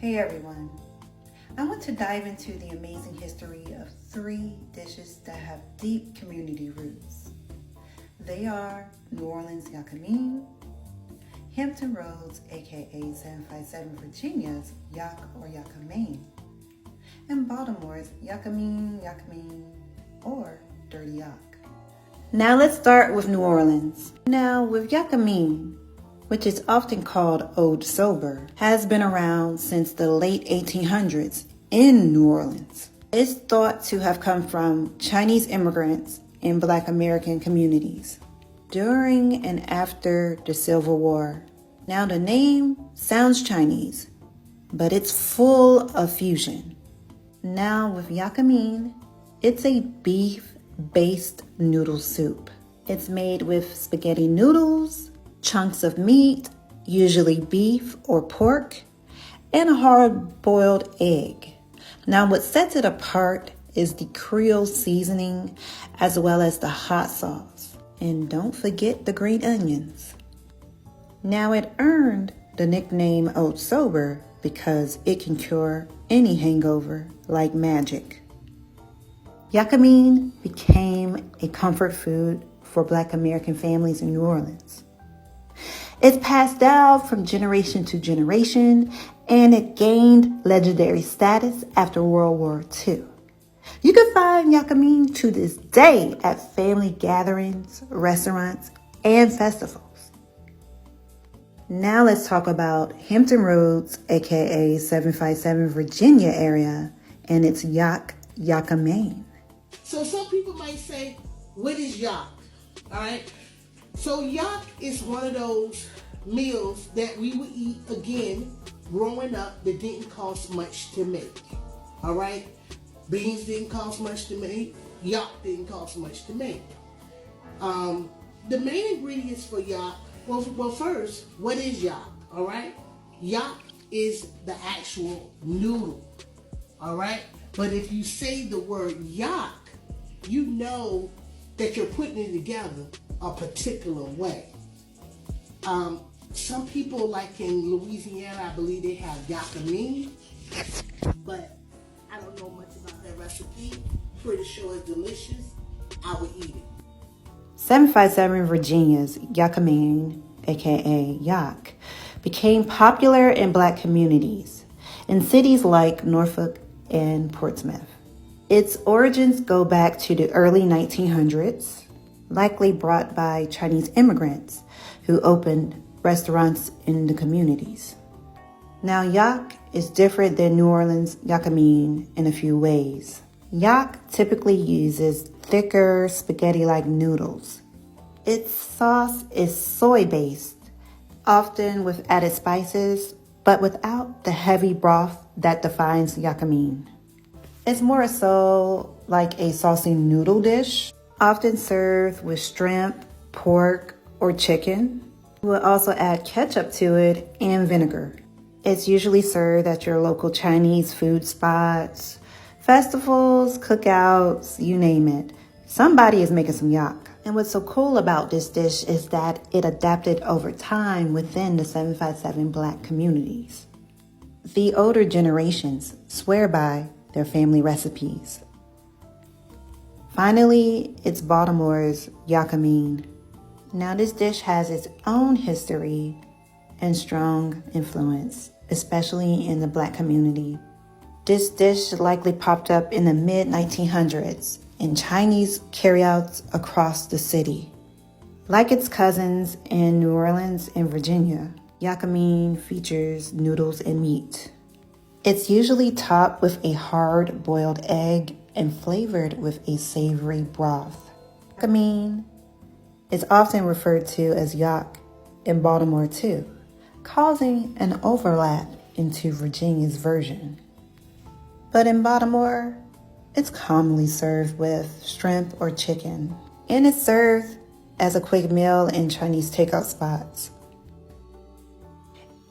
Hey everyone, I want to dive into the amazing history of 3 dishes that have deep community roots. They are New Orleans Yakamein, Hampton Roads aka 757 Virginia's Yock or Yakamein, and Baltimore's Yakamein, or Dirty Yock. Now let's start with New Orleans. Now with Yakamein, which is often called Old Sober, has been around since the late 1800s in New Orleans. It's thought to have come from Chinese immigrants in Black American communities during and after the Civil War. Now the name sounds Chinese, but it's full of fusion. Now with Yakamein, it's a beef-based noodle soup. It's made with spaghetti noodles, chunks of meat, usually beef or pork, and a hard-boiled egg. Now what sets it apart is the Creole seasoning as well as the hot sauce. And don't forget the green onions. Now it earned the nickname Old Sober because it can cure any hangover like magic. Yakamein became a comfort food for Black American families in New Orleans. It's passed down from generation to generation, and it gained legendary status after World War II. You can find Yakamein to this day at family gatherings, restaurants, and festivals. Now let's talk about Hampton Roads, aka 757 Virginia area, and its Yakamein. So some people might say, what is Yock? All right. So Yock is one of those meals that we would eat again growing up that didn't cost much to make. All right. Beans didn't cost much to make. Yock didn't cost much to make. The main ingredients for Yock, well first, what is Yock? All right. Yock is the actual noodle. All right. But if you say the word Yock, you know that you're putting it together a particular way. Some people, like in Louisiana, I believe they have Yakamein, but I don't know much about that recipe. Pretty sure it's delicious. I would eat it. 757 Virginia's Yakamein, aka Yock, became popular in Black communities in cities like Norfolk and Portsmouth. Its origins go back to the early 1900s, likely brought by Chinese immigrants who opened restaurants in the communities. Now, Yock is different than New Orleans Yakamein in a few ways. Yock typically uses thicker spaghetti-like noodles. Its sauce is soy-based, often with added spices, but without the heavy broth that defines Yakamein. It's more so like a saucy noodle dish, often served with shrimp, pork, or chicken. We'll also add ketchup to it and vinegar. It's usually served at your local Chinese food spots, festivals, cookouts, you name it. Somebody is making some Yock. And what's so cool about this dish is that it adapted over time within the 757 Black communities. The older generations swear by their family recipes. Finally, it's Baltimore's Yakamein. Now this dish has its own history and strong influence, especially in the Black community. This dish likely popped up in the mid-1900s in Chinese carryouts across the city. Like its cousins in New Orleans and Virginia, Yakamein features noodles and meat. It's usually topped with a hard-boiled egg and flavored with a savory broth. Yakamein is often referred to as Yock in Baltimore too, causing an overlap into Virginia's version. But in Baltimore, it's commonly served with shrimp or chicken, and it's served as a quick meal in Chinese takeout spots.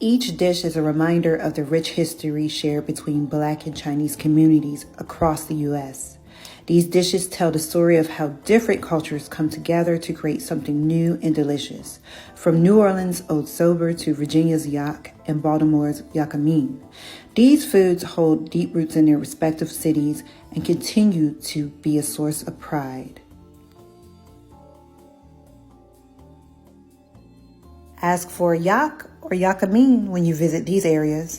Each dish is a reminder of the rich history shared between Black and Chinese communities across the U.S., These dishes tell the story of how different cultures come together to create something new and delicious. From New Orleans' Old Sober to Virginia's Yock and Baltimore's Yakamein. These foods hold deep roots in their respective cities and continue to be a source of pride. Ask for Yock or Yakamein when you visit these areas.